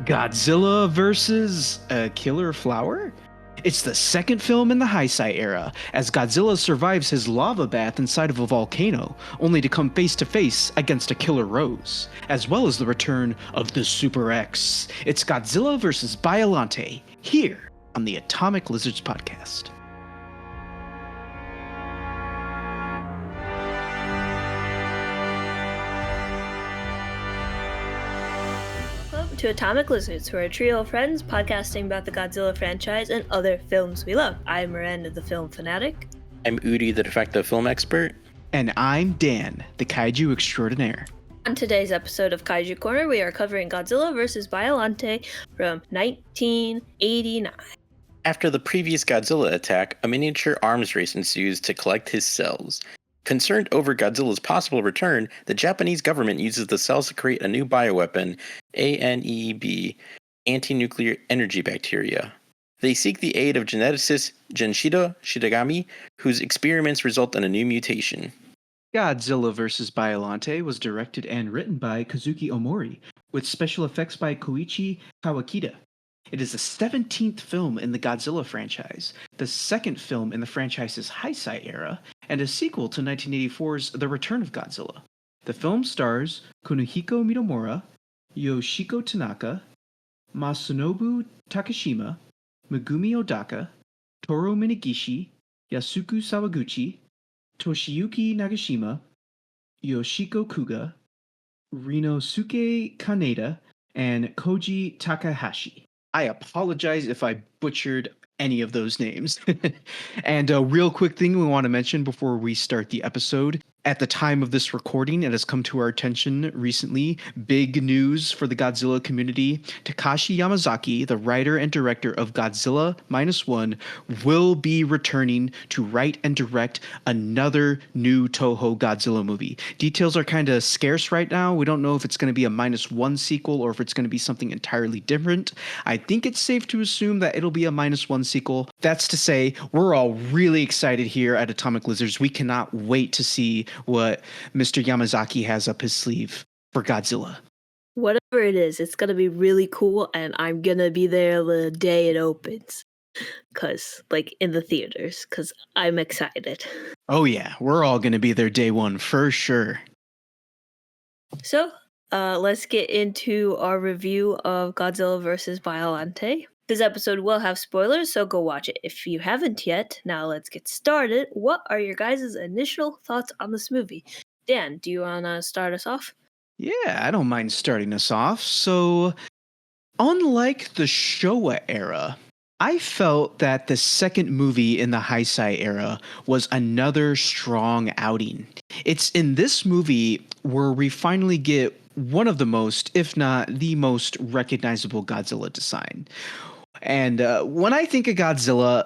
Godzilla versus a killer flower? It's the second film in the Heisei era, as Godzilla survives his lava bath inside of a volcano, only to come face to face against a killer rose, as well as the return of the Super X. It's Godzilla vs. Biollante, here on the Atomic Lizards podcast. To Atomic Lizards, who are a trio of friends podcasting about the Godzilla franchise and other films we love. I'm Miranda, the film fanatic. I'm Udi, the de facto film expert. And I'm Dan, the Kaiju extraordinaire. On today's episode of Kaiju Korner, we are covering Godzilla vs. Biollante from 1989. After the previous Godzilla attack, a miniature arms race ensues to collect his cells. Concerned over Godzilla's possible return, the Japanese government uses the cells to create a new bioweapon, ANEB, anti-nuclear energy bacteria. They seek the aid of geneticist Genshida Shidagami, whose experiments result in a new mutation. Godzilla vs. Biollante was directed and written by Kazuki Omori, with special effects by Koichi Kawakita. It is the 17th film in the Godzilla franchise, the second film in the franchise's Heisei era, and a sequel to 1984's The Return of Godzilla. The film stars Kunihiko Mitomura, Yoshiko Tanaka, Masanobu Takashima, Megumi Odaka, Toru Minegishi, Yasuku Sawaguchi, Toshiyuki Nagashima, Yoshiko Kuga, Rinosuke Kaneda, and Koji Takahashi. I apologize if I butchered any of those names. And a real quick thing we want to mention before we start the episode. At the time of this recording, it has come to our attention recently, big news for the Godzilla community. Takashi Yamazaki, the writer and director of Godzilla -1, will be returning to write and direct another new Toho Godzilla movie. Details are kind of scarce right now. We don't know if it's going to be a -1 sequel or if it's going to be something entirely different. I think it's safe to assume that it'll be a -1 sequel. That's to say, we're all really excited here at Atomic Lizards. We cannot wait to see what Mr. Yamazaki has up his sleeve for Godzilla. Whatever it is, it's going to be really cool, and I'm going to be there the day it opens. In the theaters, because I'm excited. Oh yeah, we're all going to be there day one for sure. So, let's get into our review of Godzilla vs. Biollante. This episode will have spoilers, so go watch it if you haven't yet. Now let's get started. What are your guys' initial thoughts on this movie? Dan, do you want to start us off? Yeah, I don't mind starting us off. So, unlike the Showa era, I felt that the second movie in the Heisei era was another strong outing. It's in this movie where we finally get one of the most, if not the most, recognizable Godzilla design. And when I think of Godzilla,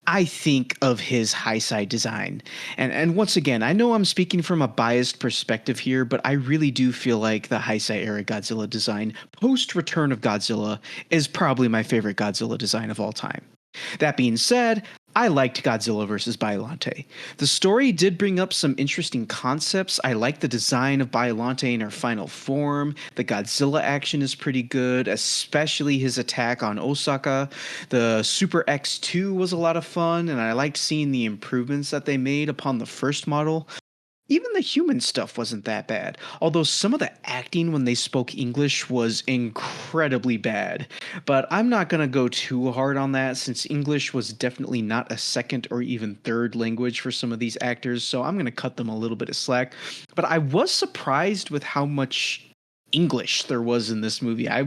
I think of his Heisei design. And once again, I know I'm speaking from a biased perspective here, but I really do feel like the Heisei era Godzilla design, post-Return of Godzilla, is probably my favorite Godzilla design of all time. That being said, I liked Godzilla vs. Biollante. The story did bring up some interesting concepts. I like the design of Biollante in her final form. The Godzilla action is pretty good, especially his attack on Osaka. The Super X2 was a lot of fun, and I liked seeing the improvements that they made upon the first model. Even the human stuff wasn't that bad, although some of the acting when they spoke English was incredibly bad. But I'm not going to go too hard on that since English was definitely not a second or even third language for some of these actors, so I'm going to cut them a little bit of slack. But I was surprised with how much English there was in this movie. I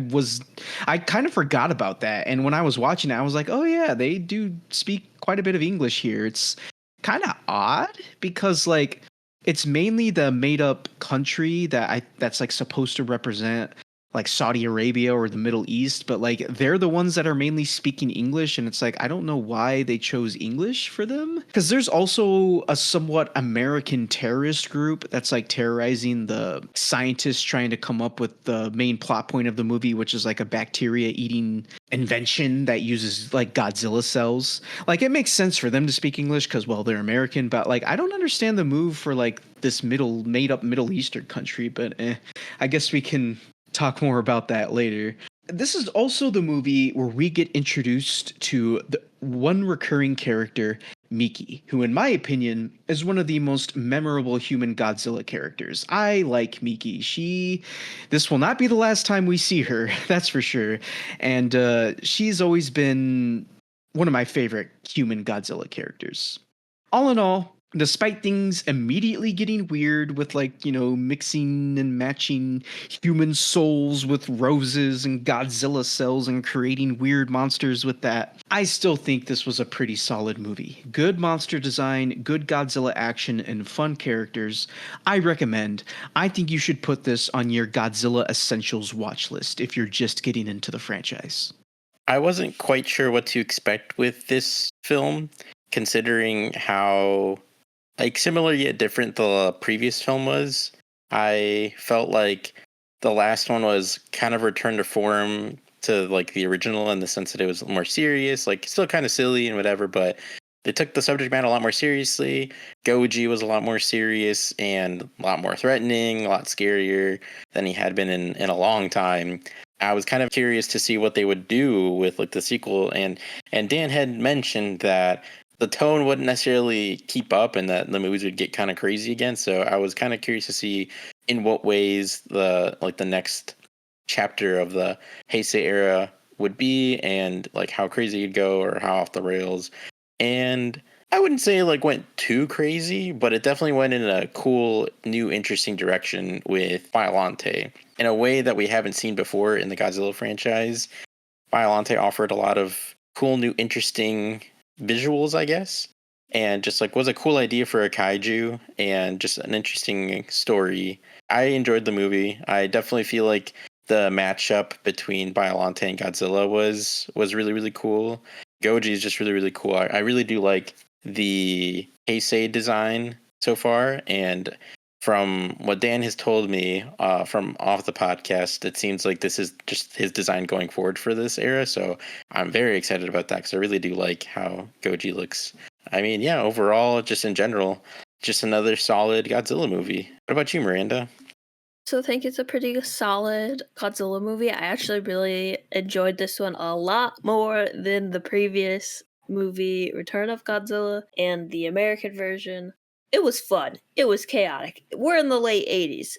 kind of forgot about that, and when I was watching it, I was like, oh yeah, they do speak quite a bit of English here. It's kind of odd because, like, it's mainly the made-up country that's like supposed to represent like Saudi Arabia or the Middle East, but like they're the ones that are mainly speaking English, and it's like I don't know why they chose English for them, because there's also a somewhat American terrorist group that's like terrorizing the scientists trying to come up with the main plot point of the movie, which is like a bacteria eating invention that uses like Godzilla cells. Like it makes sense for them to speak English because, well, they're American, but like I don't understand the move for like this made up Middle Eastern country, but I guess we can talk more about that later. This is also the movie where we get introduced to the one recurring character, Miki, who, in my opinion, is one of the most memorable human Godzilla characters. I like Miki. This will not be the last time we see her, that's for sure. And she's always been one of my favorite human Godzilla characters. All in all, despite things immediately getting weird with, like, mixing and matching human souls with roses and Godzilla cells and creating weird monsters with that, I still think this was a pretty solid movie. Good monster design, good Godzilla action, and fun characters. I recommend. I think you should put this on your Godzilla Essentials watch list if you're just getting into the franchise. I wasn't quite sure what to expect with this film, considering how similar yet different the previous film was. I felt like the last one was kind of return to form to like the original in the sense that it was more serious, like still kind of silly and whatever, but they took the subject matter a lot more seriously. Goji was a lot more serious and a lot more threatening, a lot scarier than he had been in a long time. I was kind of curious to see what they would do with like the sequel, and Dan had mentioned that the tone wouldn't necessarily keep up and that the movies would get kind of crazy again. So I was kind of curious to see in what ways the next chapter of the Heisei era would be, and like how crazy it'd go or how off the rails. And I wouldn't say like went too crazy, but it definitely went in a cool, new, interesting direction with Biollante in a way that we haven't seen before in the Godzilla franchise. Biollante offered a lot of cool, new, interesting visuals, I guess, and just like was a cool idea for a kaiju and just an interesting story. I enjoyed the movie. I definitely feel like the matchup between Biollante and Godzilla was really, really cool. Goji is just really, really cool. I really do like the Heisei design so far, and from what Dan has told me from off the podcast, it seems like this is just his design going forward for this era. So I'm very excited about that because I really do like how Goji looks. I mean, yeah, overall, just in general, just another solid Godzilla movie. What about you, Miranda? So I think it's a pretty solid Godzilla movie. I actually really enjoyed this one a lot more than the previous movie, Return of Godzilla, and the American version. It was fun. It was chaotic. We're in the late 80s.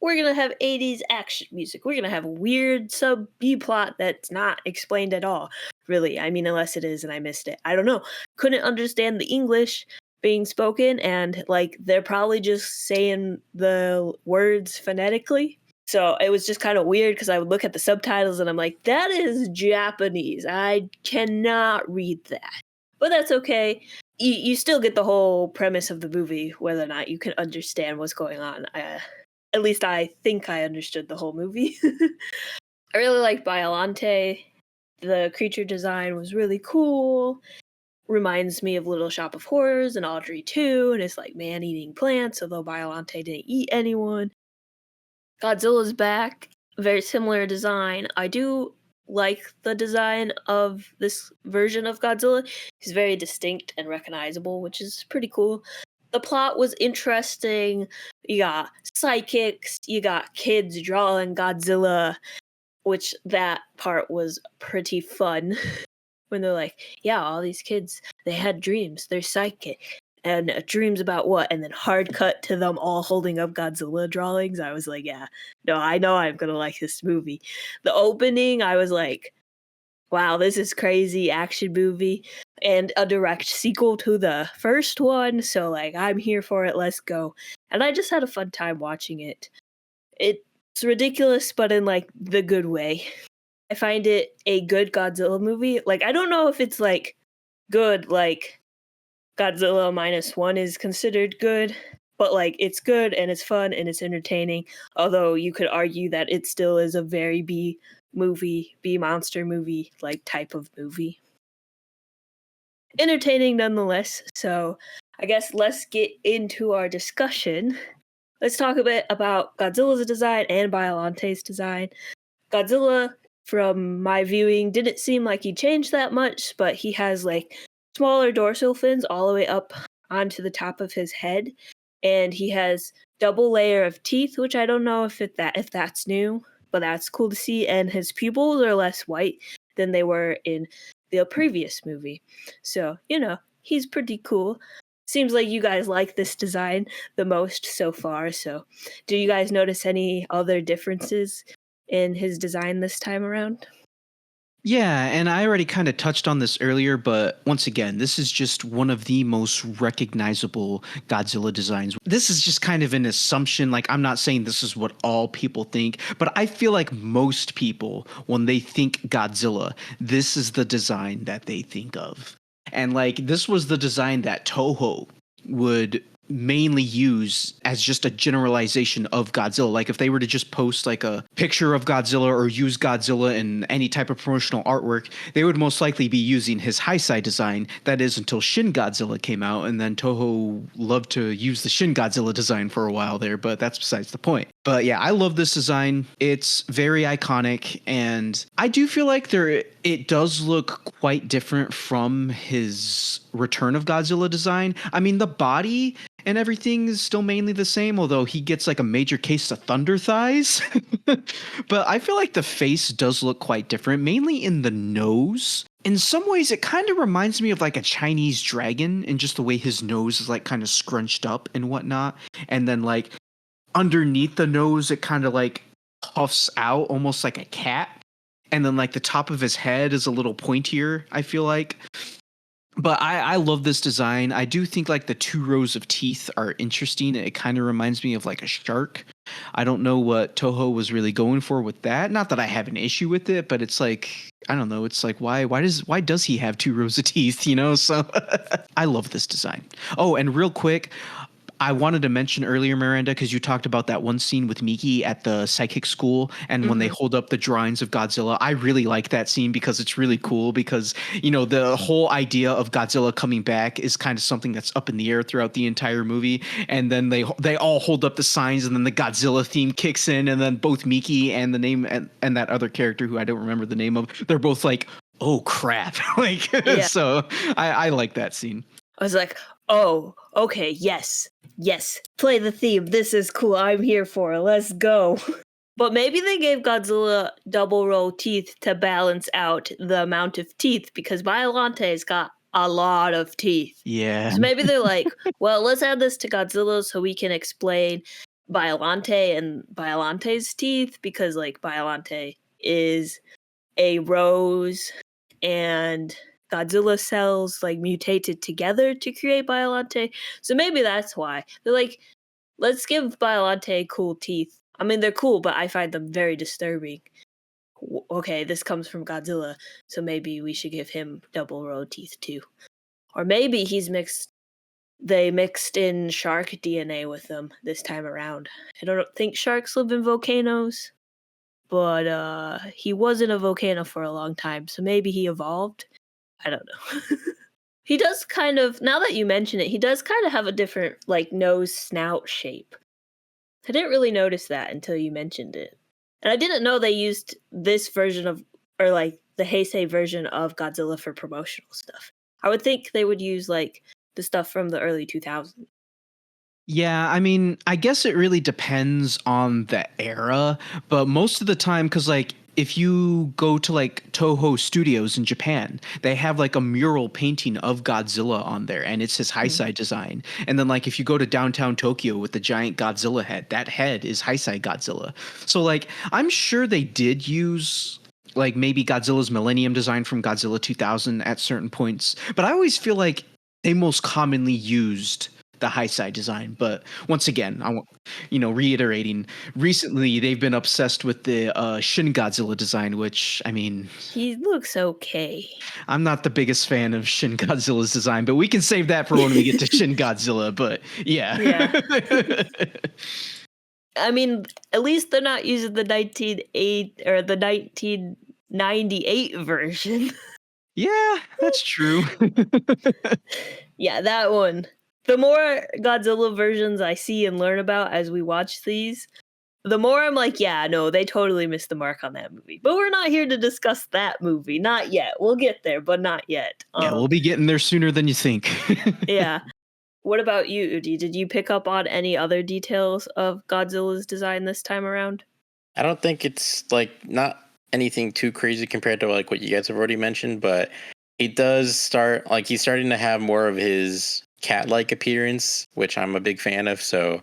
We're going to have 80s action music. We're going to have a weird sub B plot that's not explained at all, really. I mean, unless it is and I missed it. I don't know. Couldn't understand the English being spoken, and like they're probably just saying the words phonetically. So it was just kind of weird because I would look at the subtitles and I'm like, that is Japanese. I cannot read that. But that's okay. You still get the whole premise of the movie, whether or not you can understand what's going on. At least I think I understood the whole movie. I really like Biollante. The creature design was really cool. Reminds me of Little Shop of Horrors and Audrey 2, and it's like man-eating plants, although Biollante didn't eat anyone. Godzilla's back, very similar design. I do like the design of this version of Godzilla. He's very distinct and recognizable, which is pretty cool. The plot was interesting. You got psychics, you got kids drawing Godzilla, which that part was pretty fun. When they're like, yeah, all these kids, they had dreams, they're psychic, and dreams about what? And then hard cut to them all holding up Godzilla drawings. I was like, yeah, no, I know I'm gonna like this movie. The opening, I was like, wow, this is crazy action movie and a direct sequel to the first one. So like, I'm here for it. Let's go. And I just had a fun time watching it. It's ridiculous, but in like the good way. I find it a good Godzilla movie. Like, I don't know if it's like good, like Godzilla -1 is considered good, but like it's good and it's fun and it's entertaining. Although you could argue that it still is a very B movie, B monster movie like type of movie. Entertaining nonetheless. So I guess let's get into our discussion. Let's talk a bit about Godzilla's design and Biollante's design. Godzilla, from my viewing, didn't seem like he changed that much, but he has like smaller dorsal fins all the way up onto the top of his head, and he has double layer of teeth, which I don't know if that's new, but that's cool to see. And his pupils are less white than they were in the previous movie. So, he's pretty cool. Seems like you guys like this design the most so far. So, do you guys notice any other differences in his design this time around? Yeah, and I already kind of touched on this earlier, but once again, this is just one of the most recognizable Godzilla designs. This is just kind of an assumption. Like, I'm not saying this is what all people think, but I feel like most people, when they think Godzilla, this is the design that they think of. And like, this was the design that Toho would mainly use as just a generalization of Godzilla. Like if they were to just post like a picture of Godzilla or use Godzilla in any type of promotional artwork, they would most likely be using his high side design. That is until Shin Godzilla came out, and then Toho loved to use the Shin Godzilla design for a while there, but that's besides the point. But yeah, I love this design. It's very iconic, and I do feel like it does look quite different from his Return of Godzilla design. I mean, the body and everything is still mainly the same, although he gets like a major case of thunder thighs. But I feel like the face does look quite different, mainly in the nose. In some ways, it kind of reminds me of like a Chinese dragon in just the way his nose is like kind of scrunched up and whatnot. And then like underneath the nose, it kind of like puffs out almost like a cat. And then like the top of his head is a little pointier, I feel like. But I love this design. I do think like the 2 rows of teeth are interesting. It kind of reminds me of like a shark. I don't know what Toho was really going for with that. Not that I have an issue with it, but it's like, I don't know. It's like, why does he have 2 rows of teeth? So I love this design. Oh, and real quick, I wanted to mention earlier, Miranda, because you talked about that one scene with Miki at the psychic school, and when they hold up the drawings of Godzilla. I really like that scene because it's really cool because, the whole idea of Godzilla coming back is kind of something that's up in the air throughout the entire movie. And then they all hold up the signs, and then the Godzilla theme kicks in, and then both Miki and the name and that other character who I don't remember the name of, they're both like, oh crap. So I like that scene. I was like, oh, okay, yes, play the theme. This is cool. I'm here for it. Let's go. But maybe they gave Godzilla double row teeth to balance out the amount of teeth because Biollante's got a lot of teeth. Yeah. So maybe they're like, well, let's add this to Godzilla so we can explain Biollante and Biollante's teeth because like Biollante is a rose and Godzilla cells like mutated together to create Biollante. So maybe that's why. They're like, let's give Biollante cool teeth. I mean, they're cool, but I find them very disturbing. Okay, this comes from Godzilla, so maybe we should give him double row teeth too. Or maybe they mixed in shark DNA with them this time around. I don't think sharks live in volcanoes, but he was in a volcano for a long time, so maybe he evolved. I don't know. He does kind of, now that you mention it, he does kind of have a different, like, nose snout shape. I didn't really notice that until you mentioned it. And I didn't know they used this version of, or like the Heisei version of Godzilla for promotional stuff. I would think they would use, like, the stuff from the early 2000s. Yeah, I mean, I guess it really depends on the era, but most of the time, because like if you go to like Toho Studios in Japan, they have like a mural painting of Godzilla on there, and it's his high side design. And then like if you go to downtown Tokyo with the giant Godzilla head, that head is high side Godzilla. So like I'm sure they did use like maybe Godzilla's Millennium design from Godzilla 2000 at certain points, but I always feel like they most commonly used the high side design. But once again, reiterating, recently they've been obsessed with the Shin Godzilla design, which, I mean, he looks okay. I'm not the biggest fan of Shin Godzilla's design, but we can save that for when we get to Shin Godzilla. But yeah. I mean, at least they're not using the 1998 version. Yeah, that's true. Yeah, that one. The more Godzilla versions I see and learn about as we watch these, the more I'm like, yeah, no, they totally missed the mark on that movie. But we're not here to discuss that movie. Not yet. We'll get there, but not yet. Yeah, we'll be getting there sooner than you think. Yeah. What about you, Udi? Did you pick up on any other details of Godzilla's design this time around? I don't think it's like not anything too crazy compared to like what you guys have already mentioned, but he does start like he's starting to have more of his cat-like appearance, which I'm a big fan of. So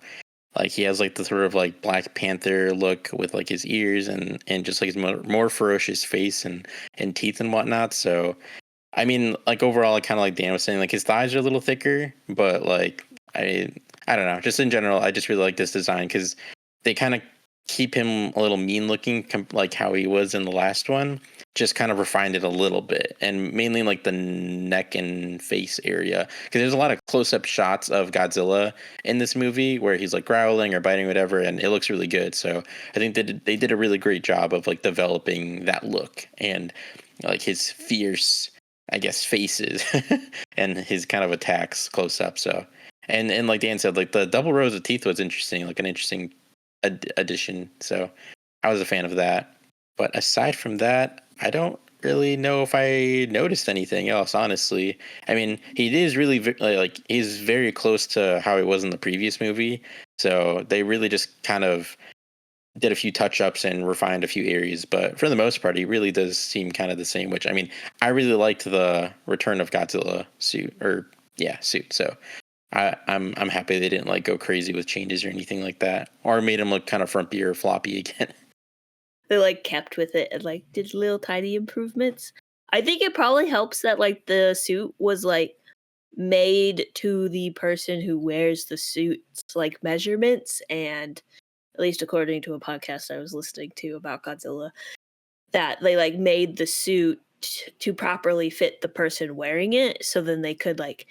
like he has like the sort of like Black Panther look with like his ears and just like his more ferocious face and teeth and whatnot. So I mean, like overall, like kind of like Dan was saying, like his thighs are a little thicker, but like I don't know, just in general, I just really like this design because they kind of keep him a little mean looking, like how he was in the last one. Just kind of refined it a little bit, and mainly like the neck and face area, because there's a lot of close-up shots of Godzilla in this movie where he's like growling or biting or whatever, and it looks really good. So I think they did a really great job of like developing that look and like his fierce, I guess, faces and his kind of attacks close up. So and like Dan said, like the double rows of teeth was interesting, like an interesting addition. So I was a fan of that. But aside from that, I don't really know if I noticed anything else. Honestly, I mean, he is really like he's very close to how he was in the previous movie. So they really just kind of did a few touch ups and refined a few areas, but for the most part, he really does seem kind of the same. Which I mean, I really liked the Return of Godzilla suit, or yeah, suit. So I'm happy they didn't like go crazy with changes or anything like that, or made him look kind of frumpy or floppy again. They like kept with it and like did little tiny improvements. I think it probably helps that like the suit was like made to the person who wears the suit's like measurements, and at least according to a podcast I was listening to about Godzilla, that they like made the suit to properly fit the person wearing it, so then they could like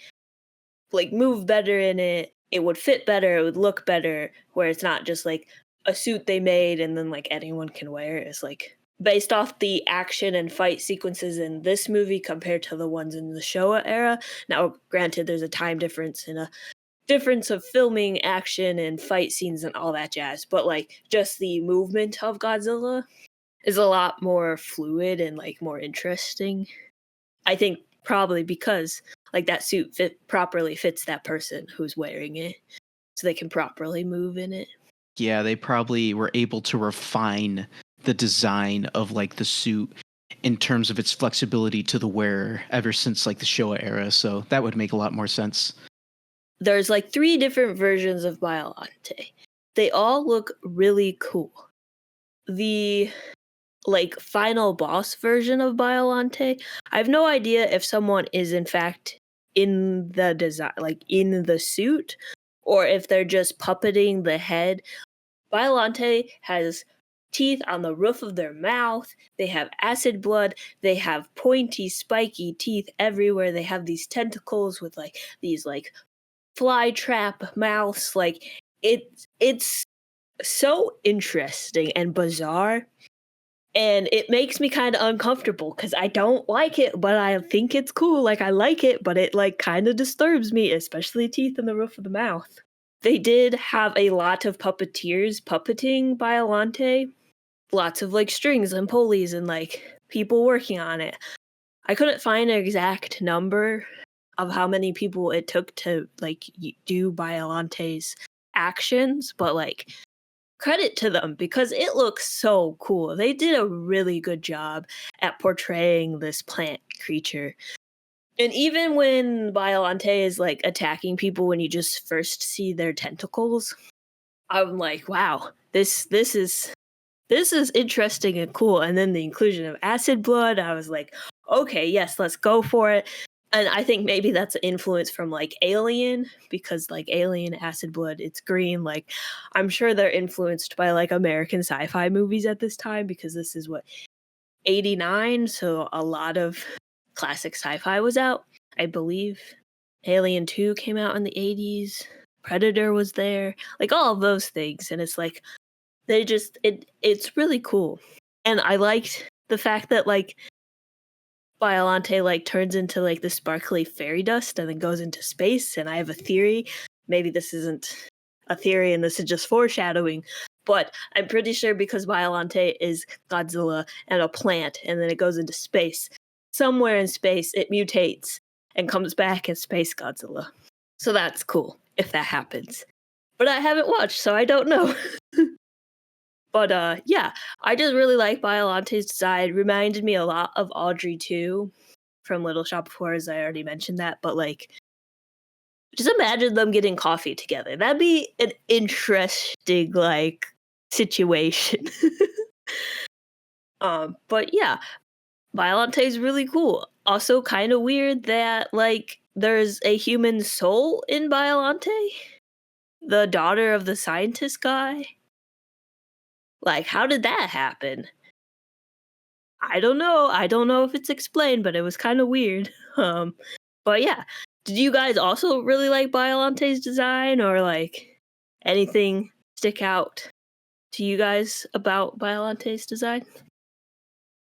move better in it. It would fit better, it would look better, where it's not just like a suit they made and then like anyone can wear it. It's like based off the action and fight sequences in this movie compared to the ones in the Showa era. Now, granted, there's a time difference and a difference of filming action and fight scenes and all that jazz, but like just the movement of Godzilla is a lot more fluid and like more interesting. I think probably because like that suit properly fits that person who's wearing it, so they can properly move in it. Yeah, they probably were able to refine the design of like the suit in terms of its flexibility to the wearer ever since like the Showa era. So that would make a lot more sense. There's like 3 different versions of Biollante. They all look really cool. The like final boss version of Biollante, I have no idea if someone is in fact in the design, like in the suit, or if they're just puppeting the head. Biollante has teeth on the roof of their mouth. They have acid blood. They have pointy, spiky teeth everywhere. They have these tentacles with like these like fly trap mouths. Like it's so interesting and bizarre. And it makes me kind of uncomfortable because I don't like it, but I think it's cool. Like I like it, but it like kind of disturbs me, especially teeth in the roof of the mouth. They did have a lot of puppeteers puppeting Biollante. Lots of like strings and pulleys and like people working on it. I couldn't find an exact number of how many people it took to like do Biollante's actions, but like credit to them because it looks so cool. They did a really good job at portraying this plant creature. And even when Biollante is like attacking people when you just first see their tentacles, I'm like, wow, this is interesting and cool. And then the inclusion of acid blood, I was like, okay, yes, let's go for it. And I think maybe that's an influence from like Alien, because like Alien acid blood, it's green. Like I'm sure they're influenced by like American sci-fi movies at this time, because this is what 89, so a lot of classic sci-fi was out, I believe. Alien 2 came out in the 80s. Predator was there. Like all of those things, and it's like they just it's really cool. And I liked the fact that like Biollante like turns into like the sparkly fairy dust and then goes into space. And I have a theory. Maybe this isn't a theory and this is just foreshadowing, but I'm pretty sure because Biollante is Godzilla and a plant and then it goes into space. Somewhere in space it mutates and comes back as Space Godzilla. So that's cool if that happens. But I haven't watched, so I don't know. But yeah, I just really like Biollante's design. Reminded me a lot of Audrey too, from Little Shop of Horrors. I already mentioned that, but like, just imagine them getting coffee together. That'd be an interesting like situation. But yeah, Biollante is really cool. Also, kind of weird that like there's a human soul in Biollante, the daughter of the scientist guy. Like, how did that happen? I don't know. I don't know if it's explained, but it was kind of weird. But yeah, did you guys also really like Biollante's design, or like anything stick out to you guys about Biolante's design?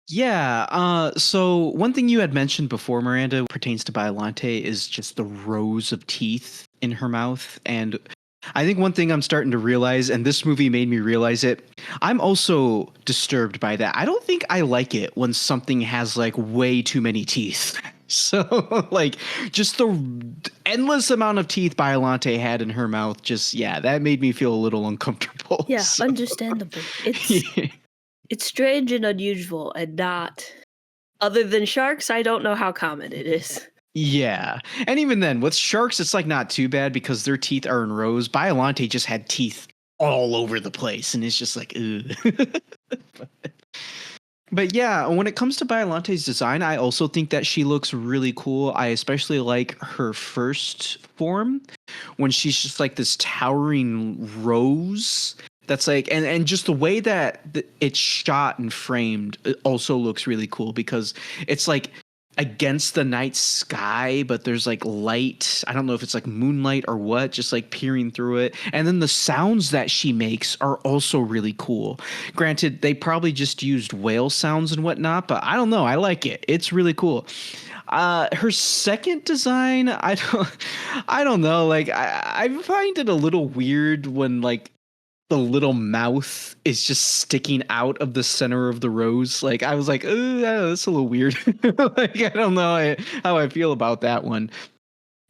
Yeah. So one thing you had mentioned before, Miranda, pertains to Biollante is just the rows of teeth in her mouth. And I think one thing I'm starting to realize, and this movie made me realize it, I'm also disturbed by that. I don't think I like it when something has like way too many teeth. So like just the endless amount of teeth Biollante had in her mouth, just yeah, that made me feel a little uncomfortable. Yeah, So, understandable. It's strange and unusual, and not other than sharks. I don't know how common it is. Yeah. And even then, with sharks, it's like not too bad because their teeth are in rows. Biollante just had teeth all over the place, and it's just like, ugh. But yeah, when it comes to Biollante's design, I also think that she looks really cool. I especially like her first form when she's just like this towering rose. That's like, and just the way that it's shot and framed it also looks really cool because it's like against the night sky, but there's like light. I don't know if it's like moonlight or what, just like peering through it. And then the sounds that she makes are also really cool. Granted, they probably just used whale sounds and whatnot, but I don't know. I like it. It's really cool. Her second design, I don't know. Like I find it a little weird when like the little mouth is just sticking out of the center of the rose. Like I was like, that's a little weird. Like I don't know how I feel about that one.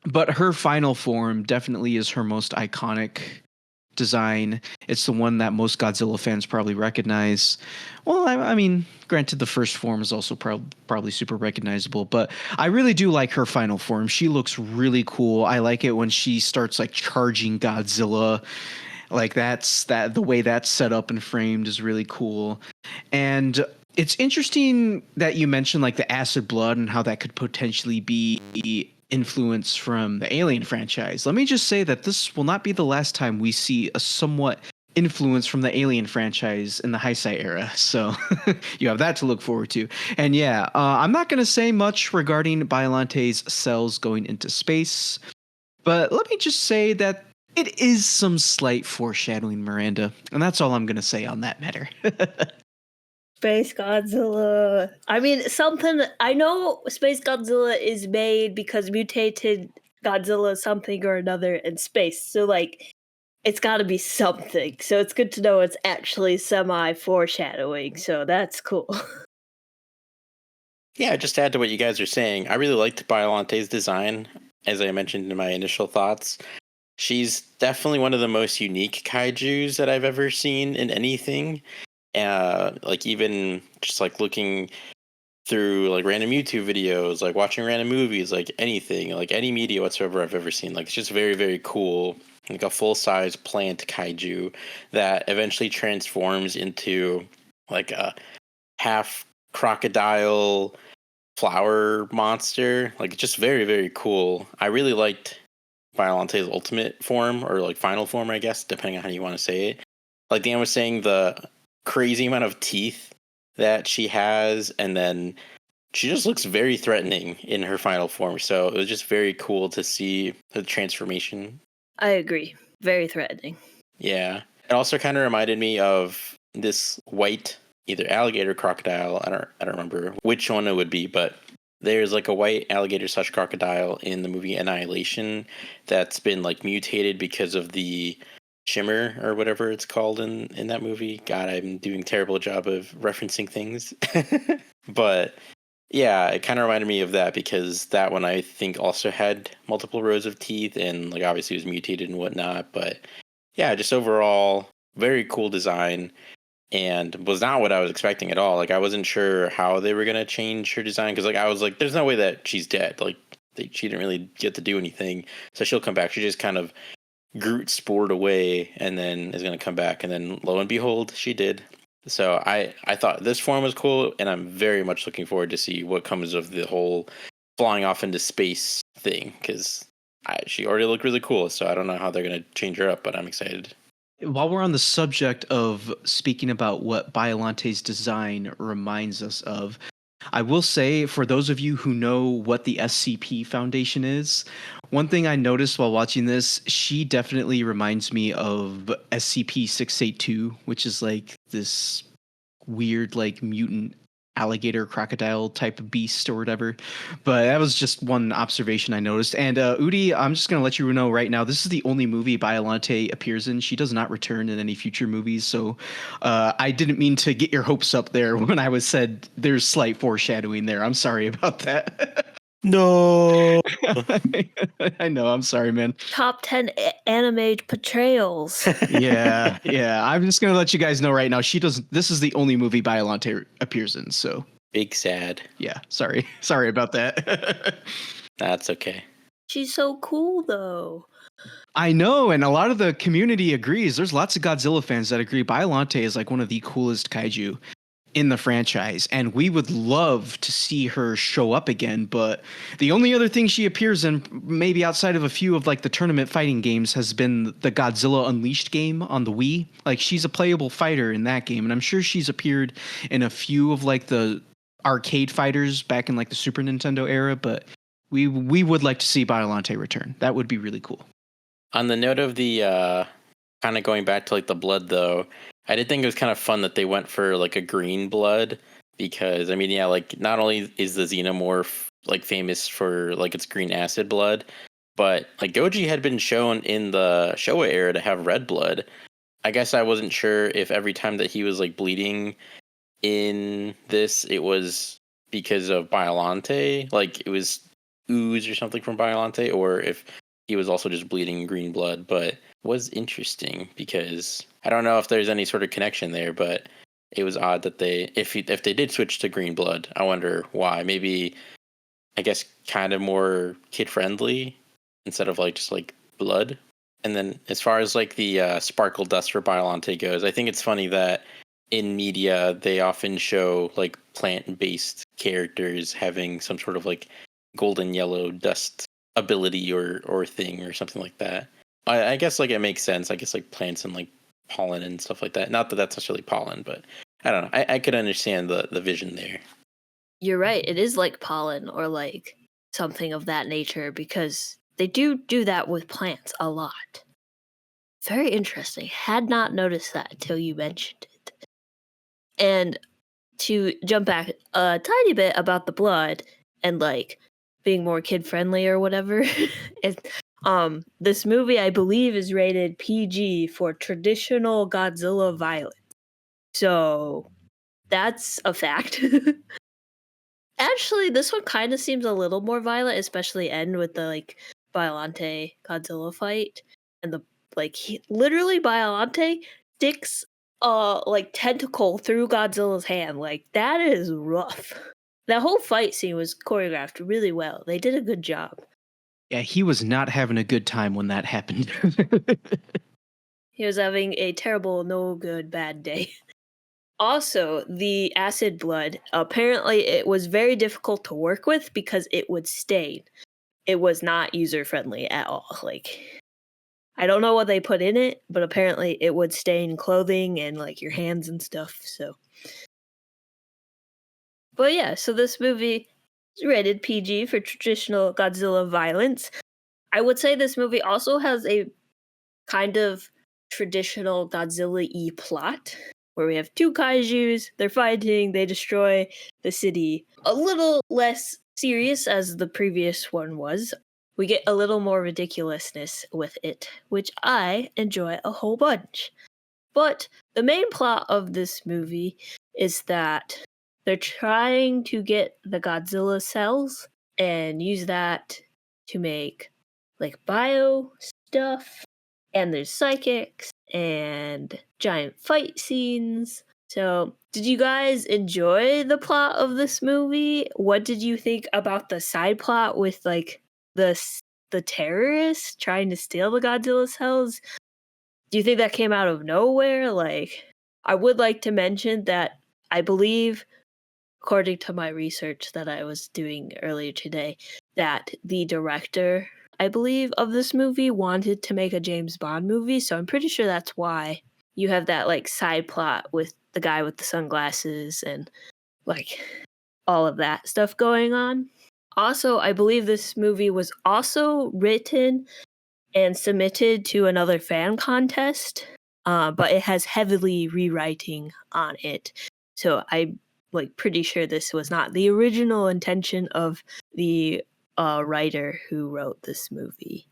But her final form definitely is her most iconic design. It's the one that most Godzilla fans probably recognize. Well, I mean, granted, the first form is also probably super recognizable, but I really do like her final form. She looks really cool. I like it when she starts like charging Godzilla. Like the way that's set up and framed is really cool. And it's interesting that you mentioned like the acid blood and how that could potentially be influence from the Alien franchise. Let me just say that this will not be the last time we see a somewhat influence from the Alien franchise in the Heisei era. So you have that to look forward to. And yeah, I'm not going to say much regarding Biollante's cells going into space, but let me just say that it is some slight foreshadowing, Miranda. And that's all I'm going to say on that matter. Space Godzilla. I mean, something. I know Space Godzilla is made because mutated Godzilla something or another in space. So, like, it's got to be something. So it's good to know it's actually semi foreshadowing. So that's cool. Yeah, just to add to what you guys are saying, I really liked Biolante's design, as I mentioned in my initial thoughts. She's definitely one of the most unique kaijus that I've ever seen in anything. Like even just like looking through like random YouTube videos, like watching random movies, like anything, like any media whatsoever I've ever seen. Like it's just very, very cool. Like a full-size plant kaiju that eventually transforms into like a half crocodile flower monster. Like just very, very cool. I really liked Biolante's ultimate form, or like final form, I guess, depending on how you want to say it. Like Dan was saying, the crazy amount of teeth that she has, and then she just looks very threatening in her final form. So it was just very cool to see the transformation. I agree. Very threatening. Yeah. It also kind of reminded me of this white, either alligator crocodile. I don't remember which one it would be, but there's like a white alligator / crocodile in the movie Annihilation that's been like mutated because of the shimmer or whatever it's called in that movie. God, I'm doing a terrible job of referencing things. But yeah, it kind of reminded me of that because that one I think also had multiple rows of teeth and like obviously was mutated and whatnot. But yeah, just overall, very cool design. and was not what I was expecting at all. Like, I wasn't sure how they were going to change her design, because like I was like, there's no way that she's dead. Like, she didn't really get to do anything, so she'll come back. She just kind of Groot spored away and then is going to come back, and then lo and behold, she did. So I thought this form was cool, and I'm very much looking forward to see what comes of the whole flying off into space thing, because she already looked really cool. So I don't know how they're going to change her up, but I'm excited. While we're on the subject of speaking about what Biollante's design reminds us of, I will say, for those of you who know what the SCP Foundation is, one thing I noticed while watching this, she definitely reminds me of SCP-682, which is like this weird, like, mutant alligator crocodile type of beast or whatever. But that was just one observation I noticed. And Udi, I'm just going to let you know right now, this is the only movie Biollante appears in. She does not return in any future movies. So I didn't mean to get your hopes up there when I was said there's slight foreshadowing there. I'm sorry about that. No. I know. I'm sorry, man. Top 10 anime portrayals. Yeah. I'm just going to let you guys know right now. This is the only movie Biollante appears in. So Big sad. yeah, sorry about that. That's okay. She's so cool, though. I know, and a lot of the community agrees. There's lots of Godzilla fans that agree Biollante is like one of the coolest kaiju in the franchise, and we would love to see her show up again. But the only other thing she appears in, maybe outside of a few of like the tournament fighting games, has been the Godzilla Unleashed game on the Wii. Like, she's a playable fighter in that game, and I'm sure she's appeared in a few of like the arcade fighters back in like the Super Nintendo era. But we would like to see Biollante return. That would be really cool. On the note of the kind of going back to like the blood, though, I did think it was kind of fun that they went for like a green blood, because I mean, yeah, like not only is the xenomorph like famous for like its green acid blood, but like Goji had been shown in the Showa era to have red blood. I guess I wasn't sure if every time that he was like bleeding in this, it was because of Biollante, like it was ooze or something from Biollante, or if he was also just bleeding green blood. But it was interesting, because I don't know if there's any sort of connection there, but it was odd that if they did switch to green blood, I wonder why. Maybe, I guess, kind of more kid friendly instead of like just like blood. And then as far as like the sparkle dust for Biollante goes, I think it's funny that in media they often show like plant-based characters having some sort of like golden yellow dust ability or thing or something like that. I guess like it makes sense. I guess like plants and like pollen and stuff like that. Not that that's necessarily pollen, but I don't know. I could understand the vision there. You're right. It is like pollen or like something of that nature, because they do that with plants a lot. Very interesting. Had not noticed that until you mentioned it. And to jump back a tiny bit about the blood and like being more kid friendly or whatever, this movie I believe is rated PG for traditional Godzilla violence. So that's a fact. Actually, this one kind of seems a little more violent, especially end with the like Biollante Godzilla fight, and the literally Biollante sticks like tentacle through Godzilla's hand. Like, that is rough. That whole fight scene was choreographed really well. They did a good job. Yeah, he was not having a good time when that happened. He was having a terrible, no good, bad day. Also, the acid blood, apparently it was very difficult to work with because it would stain. It was not user-friendly at all. Like, I don't know what they put in it, but apparently it would stain clothing and like your hands and stuff, so. But yeah, so this movie is rated PG for traditional Godzilla violence. I would say this movie also has a kind of traditional Godzilla-y plot, where we have two kaijus, they're fighting, they destroy the city. A little less serious as the previous one was. We get a little more ridiculousness with it, which I enjoy a whole bunch. But the main plot of this movie is that they're trying to get the Godzilla cells and use that to make like bio stuff. And there's psychics and giant fight scenes. So, did you guys enjoy the plot of this movie? What did you think about the side plot with like the terrorists trying to steal the Godzilla cells? Do you think that came out of nowhere? Like, I would like to mention that I believe, according to my research that I was doing earlier today, that the director, I believe, of this movie wanted to make a James Bond movie. So I'm pretty sure that's why you have that like side plot with the guy with the sunglasses and like all of that stuff going on. Also, I believe this movie was also written and submitted to another fan contest, but it has heavily rewriting on it. So I'm like pretty sure this was not the original intention of the writer who wrote this movie.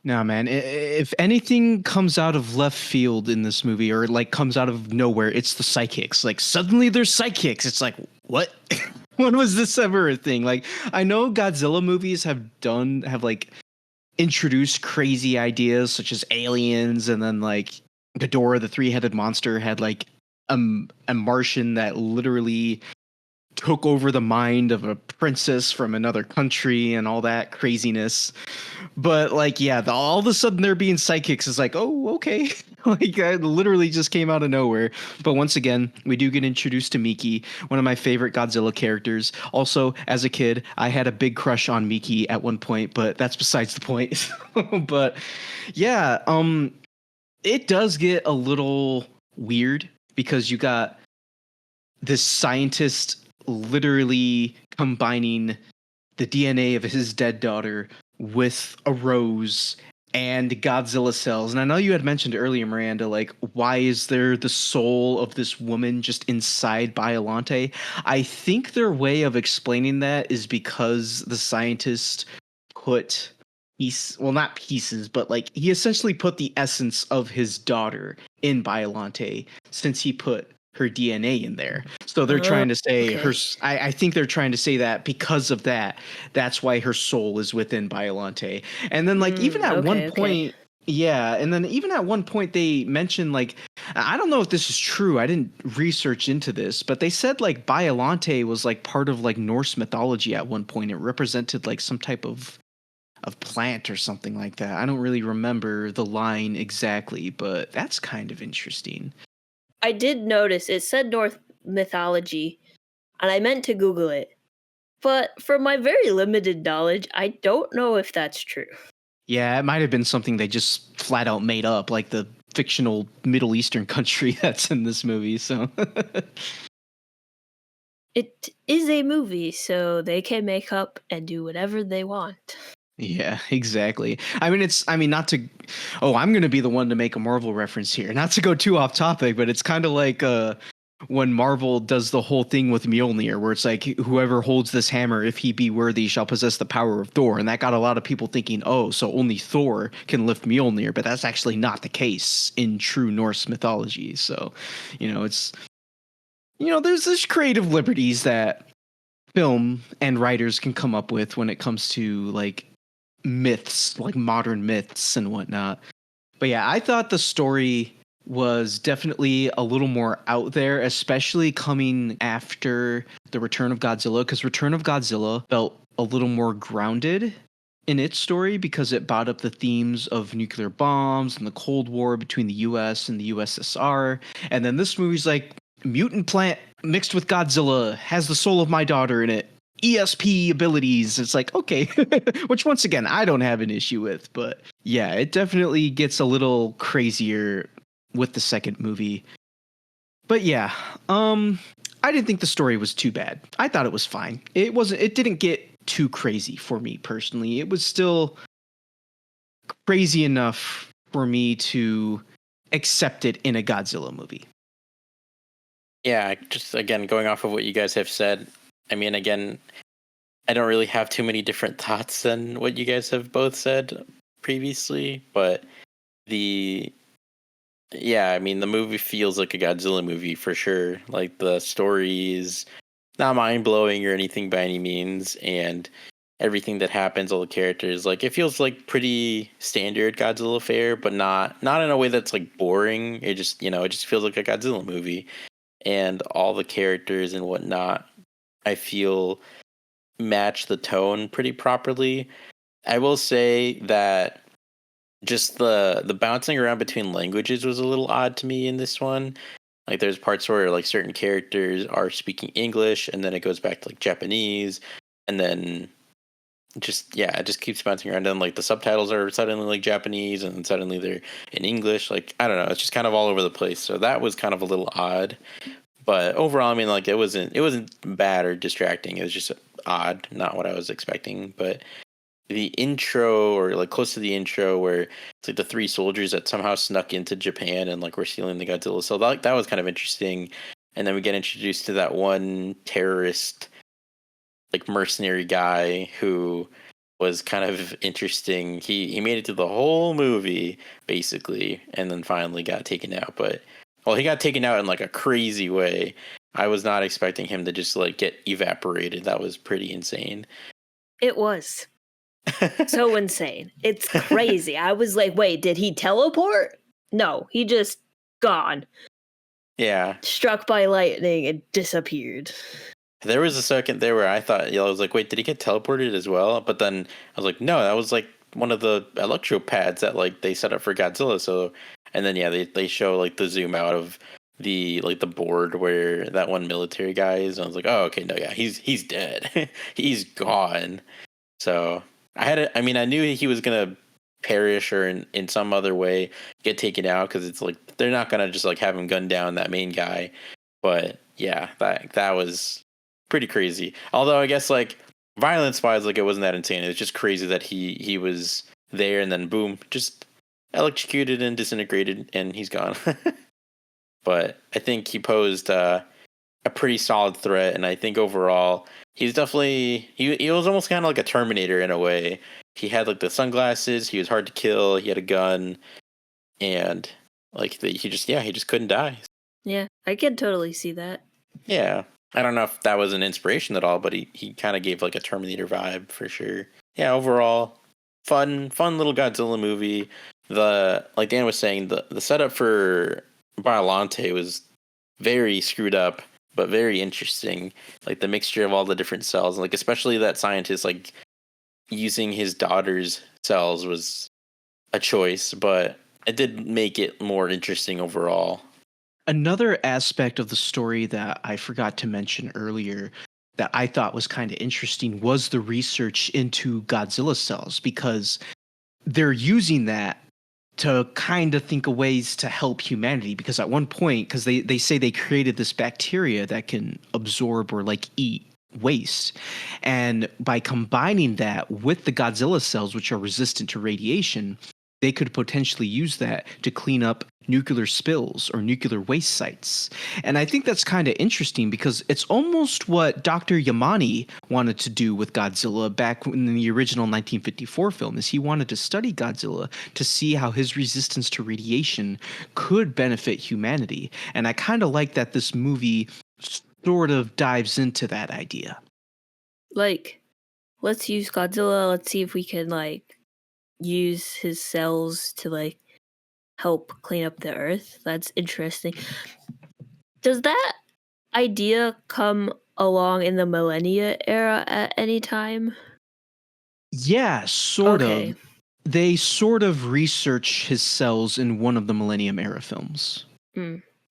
No, man. If anything comes out of left field in this movie, or like comes out of nowhere, it's the psychics. Like suddenly there's psychics. It's like, what? When was this ever a thing? Like, I know Godzilla movies have like introduced crazy ideas such as aliens, and then like Ghidorah, the three-headed monster, had like a Martian that literally took over the mind of a princess from another country and all that craziness. But like, yeah, all of a sudden there being psychics is like, oh, okay. Like, I literally just came out of nowhere. But once again, we do get introduced to Miki, one of my favorite Godzilla characters. Also, as a kid, I had a big crush on Miki at one point, but that's besides the point. But yeah, it does get a little weird because you got this scientist literally combining the DNA of his dead daughter with a rose and Godzilla cells. And I know you had mentioned earlier, Miranda, like, why is there the soul of this woman just inside Biollante? I think their way of explaining that is because the scientist put not pieces, but like he essentially put the essence of his daughter in Biollante since he put her DNA in there. So they're trying to say Okay. I think they're trying to say that because of that, that's why her soul is within Biollante. And then like even at one Okay. point, yeah, and then even at one point they mentioned like, I don't know if this is true. I didn't research into this, but they said like Biollante was like part of like Norse mythology at one point. It represented like some type of plant or something like that. I don't really remember the line exactly, but that's kind of interesting. I did notice it said North mythology, and I meant to Google it. But from my very limited knowledge, I don't know if that's true. Yeah, it might have been something they just flat out made up, like the fictional Middle Eastern country that's in this movie. So, It is a movie, so they can make up and do whatever they want. yeah, exactly. Not to, oh, I'm going to be the one to make a Marvel reference here. Not to go too off topic, but it's kind of like when Marvel does the whole thing with Mjolnir, where it's like whoever holds this hammer, if he be worthy, shall possess the power of Thor. And that got a lot of people thinking, oh, so only Thor can lift Mjolnir. But that's actually not the case in true Norse mythology. So, there's creative liberties that film and writers can come up with when it comes to like myths, like modern myths and whatnot. But yeah, I thought the story was definitely a little more out there, especially coming after the Return of Godzilla, because Return of Godzilla felt a little more grounded in its story because it brought up the themes of nuclear bombs and the Cold War between the US and the USSR. And then this movie's like, mutant plant mixed with Godzilla has the soul of my daughter in it. ESP abilities. It's like, okay, which once again, I don't have an issue with, but yeah, it definitely gets a little crazier with the second movie. But yeah, I didn't think the story was too bad. I thought it was fine. It didn't get too crazy for me personally. It was still crazy enough for me to accept it in a Godzilla movie. Yeah, just again, going off of what you guys have said, I mean, again, I don't really have too many different thoughts than what you guys have both said previously, but the movie feels like a Godzilla movie for sure. Like the story is not mind blowing or anything by any means, and everything that happens, all the characters. Like, it feels like pretty standard Godzilla fare, but not in a way that's like boring. It just, it just feels like a Godzilla movie, and all the characters and whatnot, I feel, match the tone pretty properly. I will say that just the bouncing around between languages was a little odd to me in this one. Like, there's parts where like certain characters are speaking English, and then it goes back to like Japanese, and then it just keeps bouncing around. And like the subtitles are suddenly like Japanese, and then suddenly they're in English. Like, I don't know, it's just kind of all over the place. So that was kind of a little odd. But overall, I mean, like, it wasn't bad or distracting. It was just odd, not what I was expecting. But the intro, or like close to the intro, where it's like the three soldiers that somehow snuck into Japan and like were stealing the Godzilla, so that was kind of interesting. And then we get introduced to that one terrorist, like mercenary guy, who was kind of interesting. He made it to the whole movie basically, and then finally got taken out. But he got taken out in like a crazy way. I was not expecting him to just like get evaporated. That was pretty insane. It was so insane. It's crazy. I was like, wait, did he teleport? No, he just gone. Yeah. Struck by lightning and disappeared. There was a second there where I thought, I was like, wait, did he get teleported as well? But then I was like, no, that was like one of the electro pads that like they set up for Godzilla. So, and then they show like the zoom out of the like the board where that one military guy is. And I was like, oh, okay, no, yeah, he's dead. He's gone. So I mean, I knew he was gonna perish or in some other way get taken out, because it's like they're not gonna just like have him gun down that main guy. But yeah, that was pretty crazy. Although I guess like violence wise, like, it wasn't that insane. It was just crazy that he was there and then boom, just electrocuted and disintegrated and he's gone. But I think he posed a pretty solid threat, and I think overall he's definitely he was almost kind of like a Terminator in a way. He had like the sunglasses, he was hard to kill, he had a gun, and like he just couldn't die. Yeah, I can totally see that. Yeah. I don't know if that was an inspiration at all, but he kind of gave like a Terminator vibe for sure. Yeah, overall, fun little Godzilla movie. Like Dan was saying, the setup for Biollante was very screwed up, but very interesting. Like the mixture of all the different cells, like especially that scientist like using his daughter's cells was a choice, but it did make it more interesting overall. Another aspect of the story that I forgot to mention earlier that I thought was kind of interesting was the research into Godzilla cells, because they're using that to kind of think of ways to help humanity. Because at one point, because they say they created this bacteria that can absorb or like eat waste. And by combining that with the Godzilla cells, which are resistant to radiation, they could potentially use that to clean up nuclear spills or nuclear waste sites. And I think that's kind of interesting, because it's almost what Dr. Yamane wanted to do with Godzilla back in the original 1954 film. Is he wanted to study Godzilla to see how his resistance to radiation could benefit humanity. And I kind of like that this movie sort of dives into that idea. Like, let's use Godzilla. Let's see if we can like use his cells to like help clean up the earth. That's interesting. Does that idea come along in the millennia era at any time? Yeah, sort Okay. of. They sort of research his cells in one of the Millennium Era films.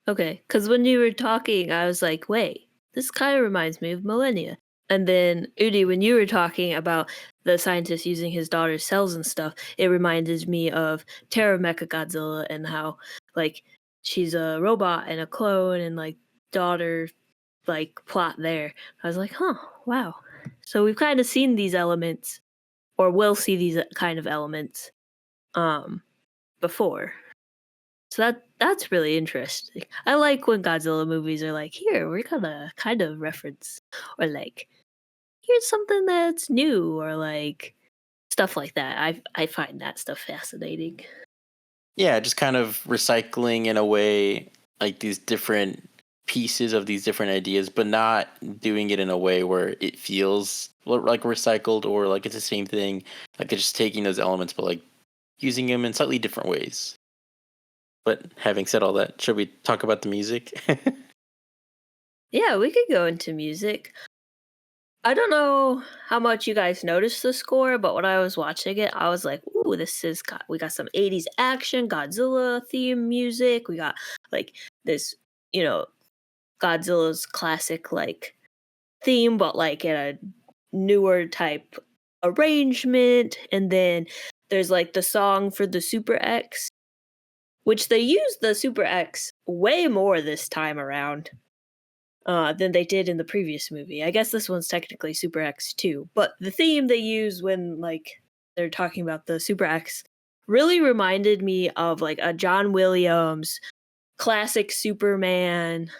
Okay, because when you were talking, I was like, wait, this kind of reminds me of millennia. And then, Udi, when you were talking about the scientist using his daughter's cells and stuff, it reminded me of Terra Mecha Godzilla and how, like, she's a robot and a clone and, like, daughter, like, plot there. I was like, huh, wow. So we've kind of seen these elements, or will see these kind of elements, before. So that's really interesting. I like when Godzilla movies are like, here, we're gonna kind of reference, or like, here's something that's new, or like stuff like that. I find that stuff fascinating. Yeah, just kind of recycling in a way, like these different pieces of these different ideas, but not doing it in a way where it feels like recycled or like it's the same thing. Like they're just taking those elements, but like using them in slightly different ways. But having said all that, should we talk about the music? Yeah, we could go into music. I don't know how much you guys noticed the score, but when I was watching it, I was like, "Ooh, we got some 80s action, Godzilla theme music. We got like this, you know, Godzilla's classic like theme, but like in a newer type arrangement. And then there's like the song for the Super X, which they used the Super X way more this time around than they did in the previous movie. I guess this one's technically Super X too, but the theme they use when like they're talking about the Super X really reminded me of like a John Williams classic Superman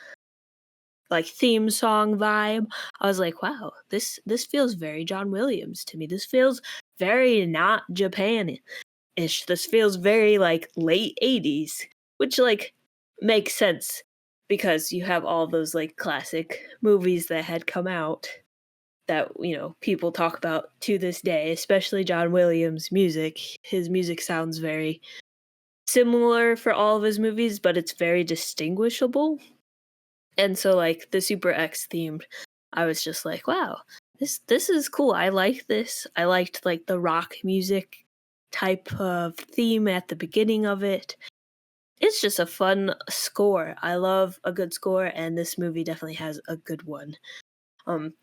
like theme song vibe. I was like, wow, this feels very John Williams to me. This feels very not Japan-ish. This feels very like late 80s, which like makes sense because you have all those like classic movies that had come out that, you know, people talk about to this day, especially John Williams' music. His music sounds very similar for all of his movies, but it's very distinguishable. And so like the Super X themed, I was just like, wow, this is cool. I like this. I liked like the rock music type of theme at the beginning of it. It's just a fun score. I love a good score, and this movie definitely has a good one.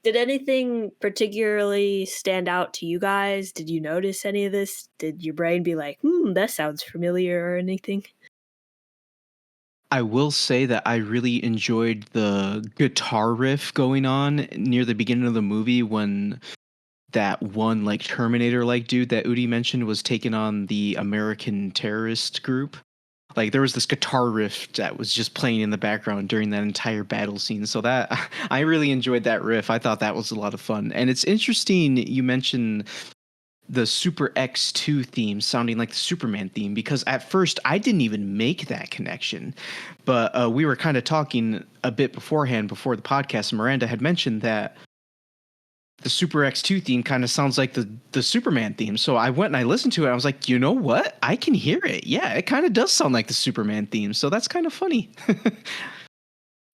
Did anything particularly stand out to you guys? Did you notice any of this? Did your brain be like, that sounds familiar or anything? I will say that I really enjoyed the guitar riff going on near the beginning of the movie when that one like Terminator like dude that Udi mentioned was taking on the American terrorist group. Like there was this guitar riff that was just playing in the background during that entire battle scene. So that I really enjoyed that riff. I thought that was a lot of fun. And it's interesting you mentioned the Super X2 theme sounding like the Superman theme because at first I didn't even make that connection. But we were kind of talking a bit beforehand before the podcast, and Miranda had mentioned that the Super X2 theme kind of sounds like the Superman theme. So I went and I listened to it. I was like, you know what? I can hear it. Yeah, it kind of does sound like the Superman theme. So that's kind of funny.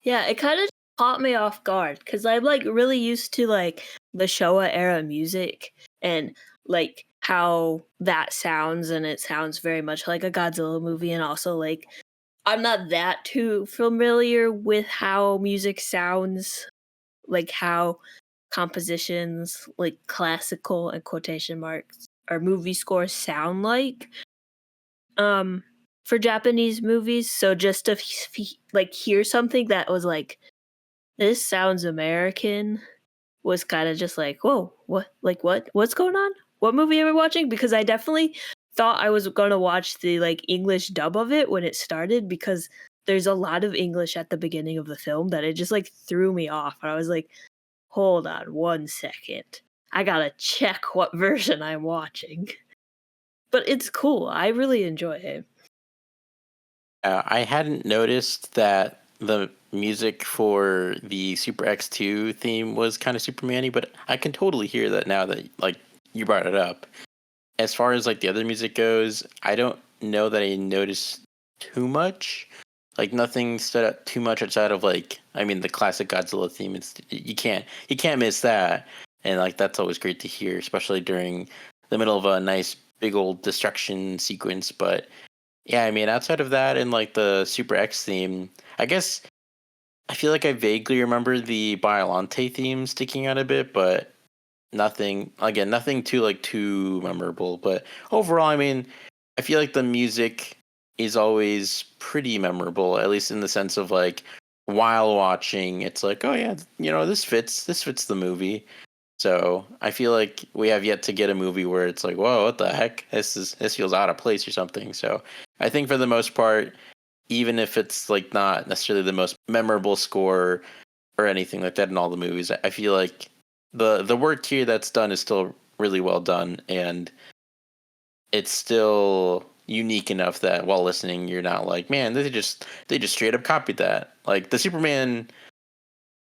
Yeah, it kind of caught me off guard because I'm like really used to like the Showa era music and like how that sounds, and it sounds very much like a Godzilla movie. And also, like, I'm not that too familiar with how music sounds, like how compositions, like classical and quotation marks, or movie scores sound like. Um, for Japanese movies, so just to like hear something that was like this sounds American was kind of just like, whoa, what's going on? What movie are we watching? Because I definitely thought I was gonna watch the like English dub of it when it started because there's a lot of English at the beginning of the film that it just like threw me off. And I was like, hold on 1 second. I gotta check what version I'm watching. But it's cool. I really enjoy it. I hadn't noticed that the music for the Super X2 theme was kind of Superman-y, but I can totally hear that now that like you brought it up. As far as like the other music goes, I don't know that I noticed too much. Like nothing stood out too much outside of like I mean the classic Godzilla theme. It's you can't miss that, and like that's always great to hear, especially during the middle of a nice big old destruction sequence. But yeah, I mean outside of that and like the Super X theme, I guess I feel like I vaguely remember the Biollante theme sticking out a bit, but nothing too memorable. But overall, I mean, I feel like the music is always pretty memorable, at least in the sense of like while watching, it's like, oh yeah, this fits the movie. So I feel like we have yet to get a movie where it's like, whoa, what the heck? This feels out of place or something. So I think for the most part, even if it's like not necessarily the most memorable score or anything like that in all the movies, I feel like the work here that's done is still really well done, and it's still unique enough that while listening, you're not like, man, they just straight up copied that. Like the Superman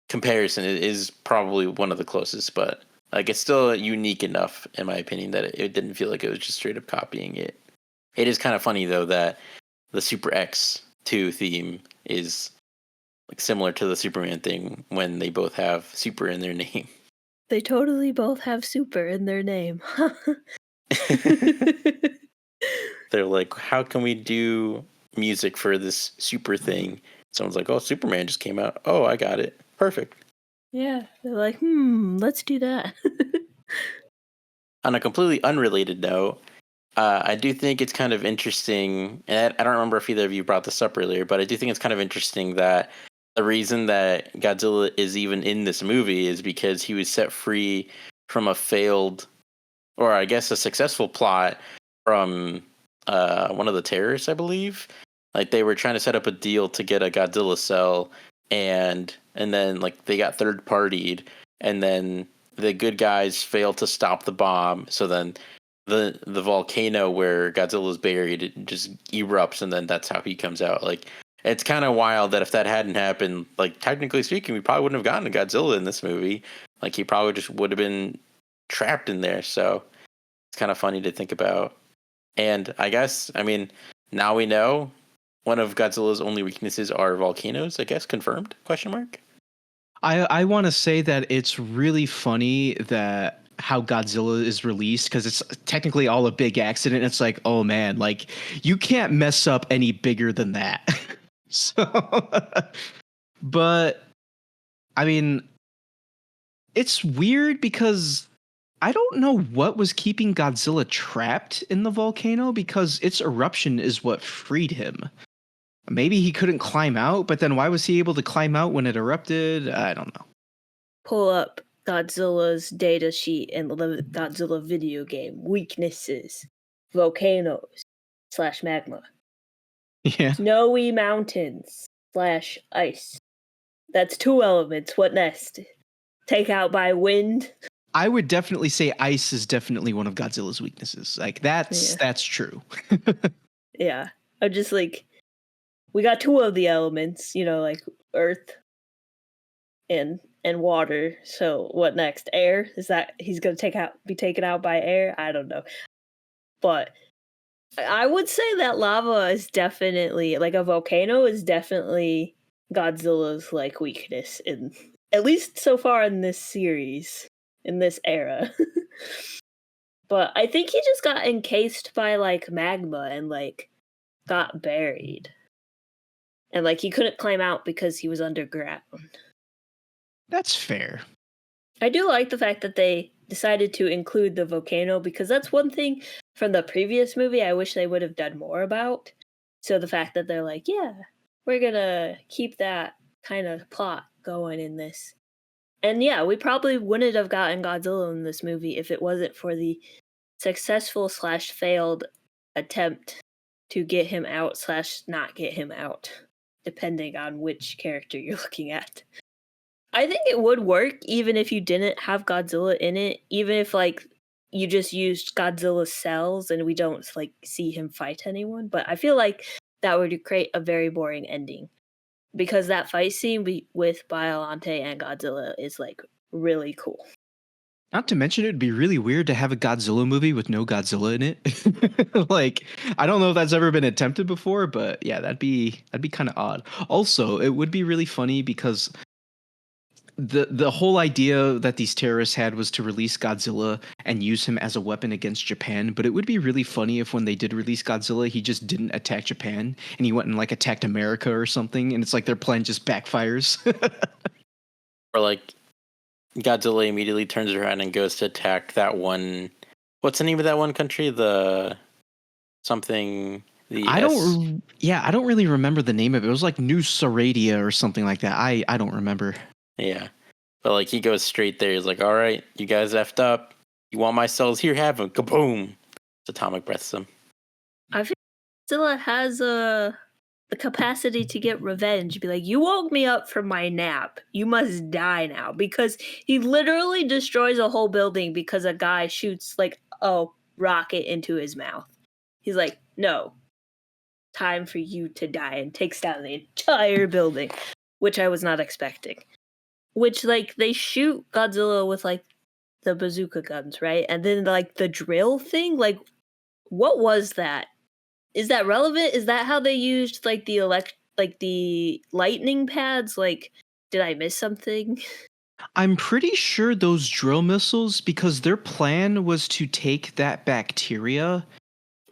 comparison is probably one of the closest, but like it's still unique enough, in my opinion, that it didn't feel like it was just straight up copying it. It is kind of funny though that the Super X2 theme is like similar to the Superman thing when they both have super in their name. They totally both have super in their name. They're like, how can we do music for this super thing? Someone's like, oh, Superman just came out. Oh, I got it. Perfect. Yeah, they're like, let's do that. On a completely unrelated note, I do think it's kind of interesting, and I don't remember if either of you brought this up earlier, but I do think it's kind of interesting that the reason that Godzilla is even in this movie is because he was set free from a failed, or I guess a successful plot from one of the terrorists, I believe. Like they were trying to set up a deal to get a Godzilla cell, and then like they got third partied, and then the good guys failed to stop the bomb. So then the volcano where Godzilla's buried, it just erupts, and then that's how he comes out. Like it's kind of wild that if that hadn't happened, like technically speaking, we probably wouldn't have gotten a Godzilla in this movie. Like he probably just would have been trapped in there. So it's kind of funny to think about. And I guess, I mean, now we know one of Godzilla's only weaknesses are volcanoes, I guess, confirmed, question mark? I want to say that it's really funny that how Godzilla is released, because it's technically all a big accident. It's like, oh man, like you can't mess up any bigger than that. So, but I mean, it's weird because I don't know what was keeping Godzilla trapped in the volcano, because its eruption is what freed him. Maybe he couldn't climb out, but then why was he able to climb out when it erupted? I don't know. Pull up Godzilla's data sheet in the Godzilla video game. Weaknesses. Volcanoes / magma. Yeah. Snowy mountains / ice. That's 2 elements. What next? Take out by wind? I would definitely say ice is definitely one of Godzilla's weaknesses. Like that's true. Yeah. I'm just like, we got 2 of the elements, like earth and water. So what next? Air? Is that he's gonna be taken out by air? I don't know. But I would say that lava is definitely, like, a volcano is definitely Godzilla's like weakness, in at least so far in this series, in this era. But I think he just got encased by like magma and like got buried. And like he couldn't climb out because he was underground. That's fair. I do like the fact that they decided to include the volcano, because that's one thing from the previous movie I wish they would have done more about. So the fact that they're like, yeah, we're gonna keep that kind of plot going in this. And yeah, we probably wouldn't have gotten Godzilla in this movie if it wasn't for the successful / failed attempt to get him out / not get him out, depending on which character you're looking at. I think it would work even if you didn't have Godzilla in it, even if like you just used Godzilla's cells and we don't like see him fight anyone. But I feel like that would create a very boring ending, because that fight scene with Biollante and Godzilla is like really cool. Not to mention, it'd be really weird to have a Godzilla movie with no Godzilla in it. Like, I don't know if that's ever been attempted before, but yeah, that'd be kind of odd. Also, it would be really funny because the whole idea that these terrorists had was to release Godzilla and use him as a weapon against Japan. But it would be really funny if when they did release Godzilla, he just didn't attack Japan and he went and like attacked America or something. And it's like their plan just backfires. Or like Godzilla immediately turns around and goes to attack that one. What's the name of that one country? I don't really remember the name of it. It was like New Saradia or something like that. I don't remember. Yeah. But like he goes straight there. He's like, all right, you guys effed up. You want my cells? Here, have them. Kaboom. Atomic breaths them. I feel Godzilla has the capacity to get revenge. Be like, you woke me up from my nap. You must die now. Because he literally destroys a whole building because a guy shoots like a rocket into his mouth. He's like, no, time for you to die, and takes down the entire building, which I was not expecting. Which, like, they shoot Godzilla with, like, the bazooka guns, right? And then, like, the drill thing, like, what was that? Is that relevant? Is that how they used, like, the lightning pads? Like, did I miss something? I'm pretty sure those drill missiles, because their plan was to take that bacteria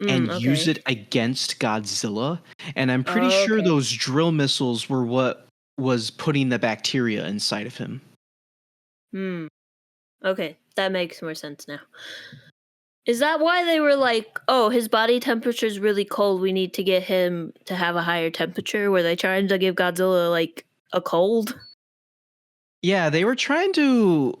and use Okay. it against Godzilla. And I'm pretty Oh, sure okay. those drill missiles were what was putting the bacteria inside of him. Okay, that makes more sense now. Is that why they were like, oh, his body temperature is really cold, we need to get him to have a higher temperature? Were they trying to give Godzilla, like, a cold? Yeah, they were trying to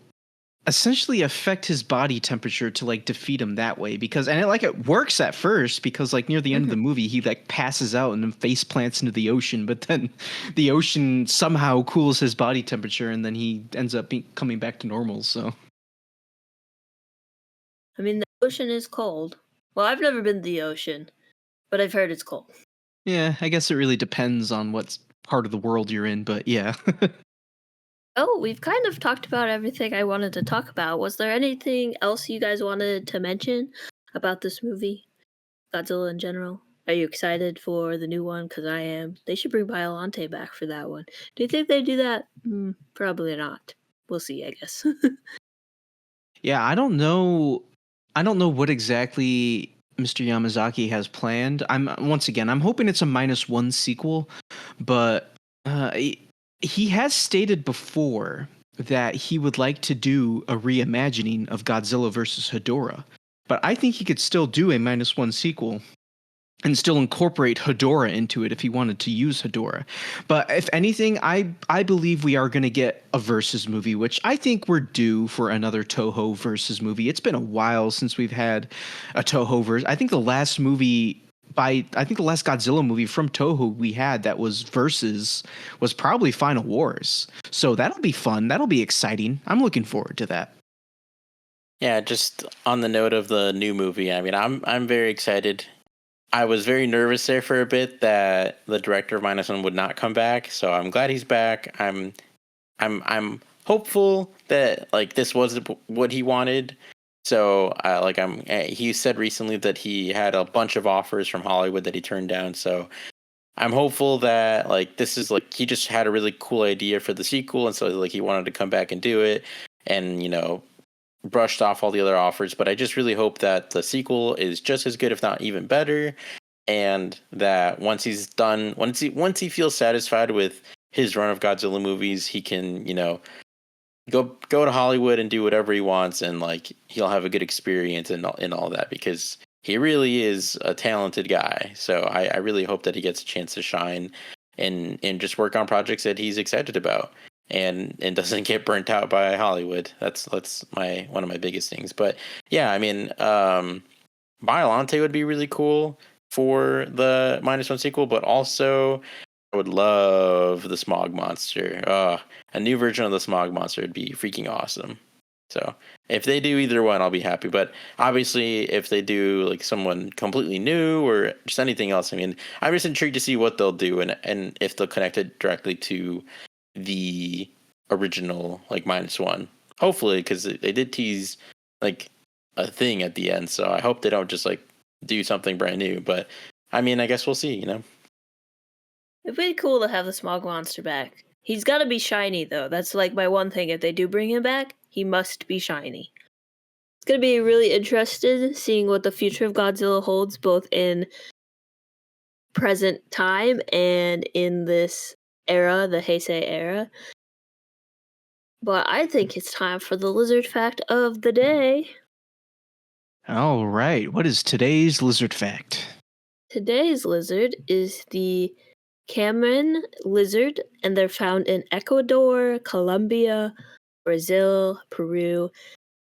essentially affect his body temperature to like defeat him that way, because it works at first, because like near the end of the movie he like passes out and then face plants into the ocean, but then the ocean somehow cools his body temperature and then he ends up coming back to normal. So I mean, the ocean is cold. Well, I've never been to the ocean, but I've heard it's cold. yeah, I guess it really depends on what part of the world you're in, but yeah. Oh, we've kind of talked about everything I wanted to talk about. Was there anything else you guys wanted to mention about this movie? Godzilla in general? Are you excited for the new one? Because I am. They should bring Biollante back for that one. Do you think they do that? Probably not. We'll see, I guess. Yeah, I don't know. I don't know what exactly Mr. Yamazaki has planned. I'm hoping it's a -1 sequel, but he has stated before that he would like to do a reimagining of Godzilla versus Hedorah. But I think he could still do a -1 sequel and still incorporate Hedorah into it if he wanted to use Hedorah. But if anything, I believe we are going to get a versus movie, which I think we're due for another Toho versus movie. It's been a while since we've had a Toho versus. I think the last Godzilla movie from Toho we had that was versus was probably Final Wars. So that'll be fun. That'll be exciting. I'm looking forward to that. Yeah, just on the note of the new movie, I mean, I'm very excited. I was very nervous there for a bit that the director of -1 would not come back, so I'm glad he's back. I'm hopeful that like this was what he wanted. So he said recently that he had a bunch of offers from Hollywood that he turned down. So I'm hopeful that like this is like he just had a really cool idea for the sequel, and so like he wanted to come back and do it, and brushed off all the other offers. But I just really hope that the sequel is just as good, if not even better, and that once he's done, once he feels satisfied with his run of Godzilla movies, he can go to Hollywood and do whatever he wants, and like he'll have a good experience and all that, because he really is a talented guy. So I really hope that he gets a chance to shine and just work on projects that he's excited about, and doesn't get burnt out by Hollywood. That's one of my biggest things. But yeah, I mean, Biollante would be really cool for the -1 sequel, but also I would love the Smog Monster. A new version of the Smog Monster would be freaking awesome. So if they do either one, I'll be happy. But obviously, if they do like someone completely new or just anything else, I mean, I'm just intrigued to see what they'll do, and if they'll connect it directly to the original like -1. Hopefully, because they did tease like a thing at the end. So I hope they don't just like do something brand new. But I mean, I guess we'll see. It'd be cool to have the Smog Monster back. He's gotta be shiny, though. That's like my one thing. If they do bring him back, he must be shiny. It's gonna be really interested seeing what the future of Godzilla holds, both in present time and in this era, the Heisei era. But I think it's time for the lizard fact of the day. All right. What is today's lizard fact? Today's lizard is the Cameron lizard, and they're found in Ecuador, Colombia, Brazil, Peru,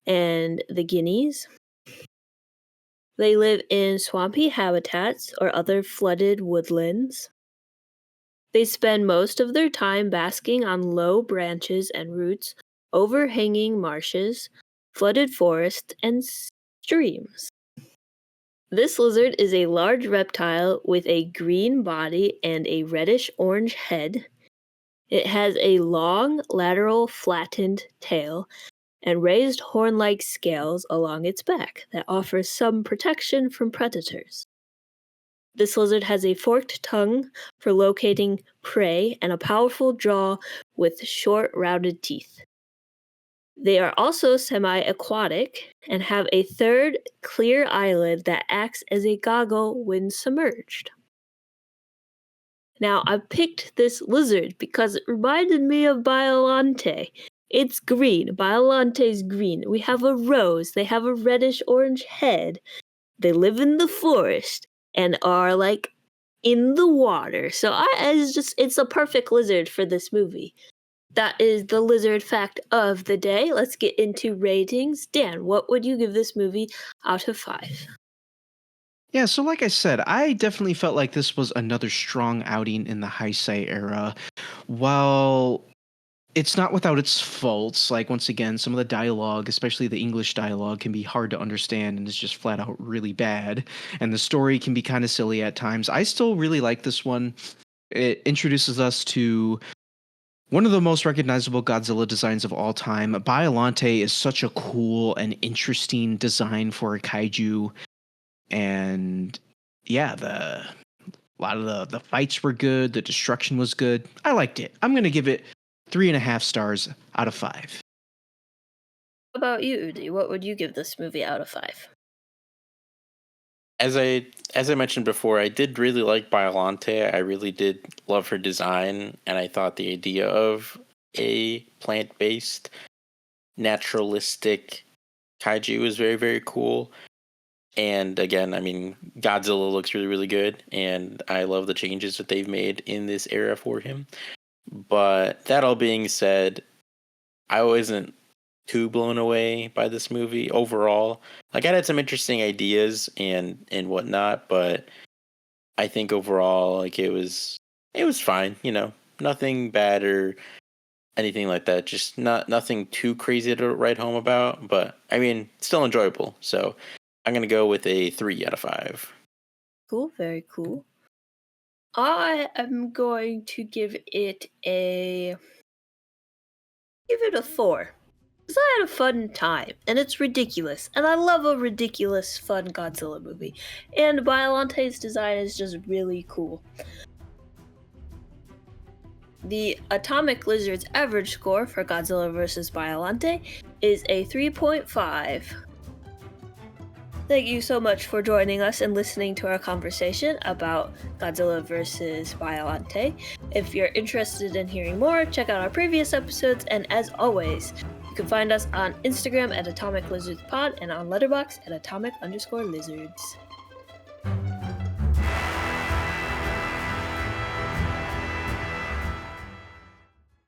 and the Guineas. They live in swampy habitats or other flooded woodlands. They spend most of their time basking on low branches and roots, overhanging marshes, flooded forests, and streams. This lizard is a large reptile with a green body and a reddish-orange head. It has a long, lateral, flattened tail and raised horn-like scales along its back that offers some protection from predators. This lizard has a forked tongue for locating prey and a powerful jaw with short, rounded teeth. They are also semi-aquatic and have a third, clear eyelid that acts as a goggle when submerged. Now, I picked this lizard because it reminded me of Biollante. It's green. Biollante's green. We have a rose. They have a reddish-orange head. They live in the forest and are, like, in the water. So it's a perfect lizard for this movie. That is the lizard fact of the day. Let's get into ratings. Dan, what would you give this movie out of 5? Yeah, so like I said, I definitely felt like this was another strong outing in the Heisei era. While it's not without its faults, like once again, some of the dialogue, especially the English dialogue, can be hard to understand and is just flat out really bad. And the story can be kind of silly at times. I still really like this one. It introduces us to one of the most recognizable Godzilla designs of all time. Biollante is such a cool and interesting design for a kaiju. And yeah, a lot of the fights were good. The destruction was good. I liked it. I'm going to give it 3.5 stars out of 5. How about you, Udi? What would you give this movie out of 5? As I mentioned before, I did really like Biollante. I really did love her design, and I thought the idea of a plant-based, naturalistic kaiju was very, very cool. And again, I mean, Godzilla looks really, really good, and I love the changes that they've made in this era for him. But that all being said, I wasn't too blown away by this movie overall. Like, I had some interesting ideas and whatnot, but I think overall, like, it was fine. You know, nothing bad or anything like that. Just nothing too crazy to write home about. But I mean, still enjoyable. So I'm gonna go with a 3 out of 5. Cool, very cool. I am going to give it a 4. Because I had a fun time, and it's ridiculous. And I love a ridiculous, fun Godzilla movie. And Biollante's design is just really cool. The Atomic Lizard's average score for Godzilla vs. Biollante is a 3.5. Thank you so much for joining us and listening to our conversation about Godzilla vs. Biollante. If you're interested in hearing more, check out our previous episodes, and as always, you can find us on Instagram at Atomic Lizards Pod and on Letterboxd at Atomic_Lizards.